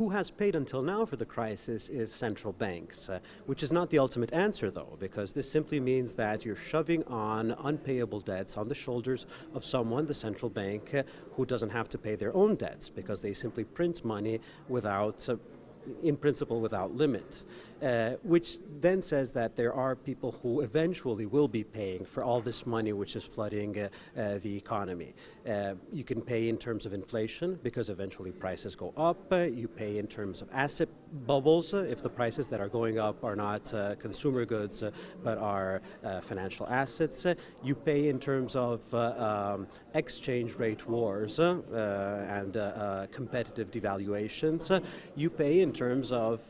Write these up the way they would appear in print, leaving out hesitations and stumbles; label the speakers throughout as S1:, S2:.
S1: Who has paid until now for the crisis is central banks, which is not the ultimate answer though, because this simply means that you're shoving on unpayable debts on the shoulders of someone, the central bank, who doesn't have to pay their own debts because they simply print money without in principle without limit, which then says that there are people who eventually will be paying for all this money which is flooding the economy. You can pay in terms of inflation because eventually prices go up. You pay in terms of asset bubbles if the prices that are going up are not consumer goods but are financial assets. You pay in terms of exchange rate wars and competitive devaluations. You pay in terms of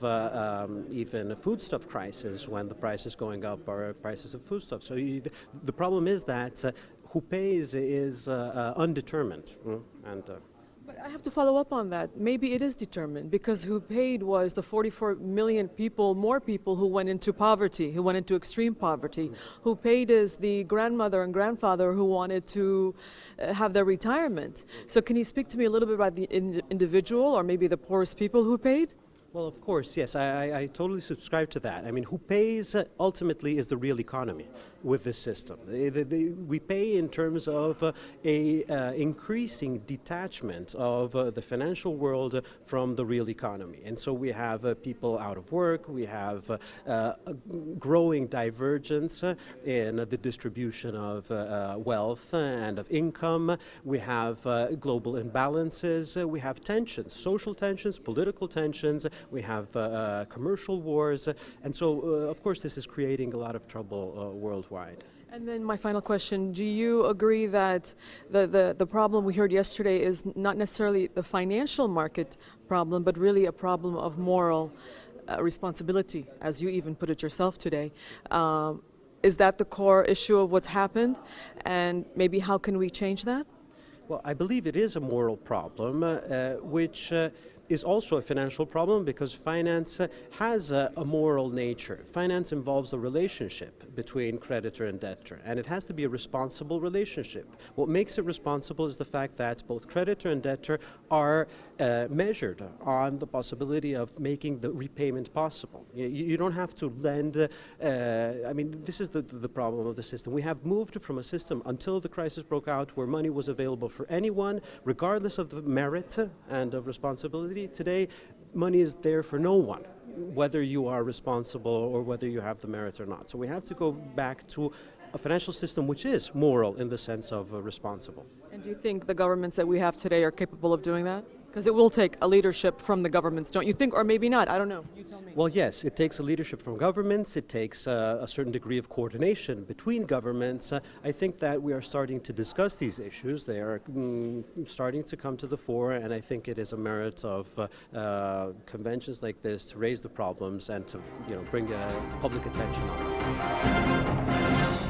S1: even foodstuff crisis when the price is going up or prices of foodstuff. So the problem is that who pays is undetermined.
S2: But I have to follow up on that. Maybe it is determined because who paid was the 44 million people, more people who went into poverty, who went into extreme poverty. Who paid is the grandmother and grandfather who wanted to have their retirement. So can you speak to me a little bit about the individual or maybe the poorest people who paid?
S1: Well, of course, yes, I totally subscribe to that. I mean, who pays ultimately is the real economy with this system. We pay in terms of increasing detachment of the financial world from the real economy. And so we have people out of work, we have a growing divergence in the distribution of wealth and of income. We have global imbalances, we have tensions, social tensions, political tensions. We have commercial wars, and so, of course, this is creating a lot of trouble worldwide.
S2: And then my final question, do you agree that the problem we heard yesterday is not necessarily the financial market problem, but really a problem of moral responsibility, as you even put it yourself today? Is that the core issue of what's happened? And maybe how can we change that?
S1: Well, I believe it is a moral problem, which is also a financial problem because finance has a moral nature. Finance involves a relationship between creditor and debtor, and it has to be a responsible relationship. What makes it responsible is the fact that both creditor and debtor are measured on the possibility of making the repayment possible. You don't have to lend. I mean, this is the problem of the system. We have moved from a system until the crisis broke out where money was available for anyone, regardless of the merit and of responsibility. Today, money is there for no one, whether you are responsible or whether you have the merits or not. So we have to go back to a financial system which is moral in the sense of responsible.
S2: And do you think the governments that we have today are capable of doing that? Because it will take a leadership from the governments, don't you think? Or maybe not, I don't know. You tell me.
S1: Well, yes, it takes a leadership from governments. It takes a certain degree of coordination between governments. I think that we are starting to discuss these issues. They are starting to come to the fore, and I think it is a merit of conventions like this to raise the problems and to bring public attention on them.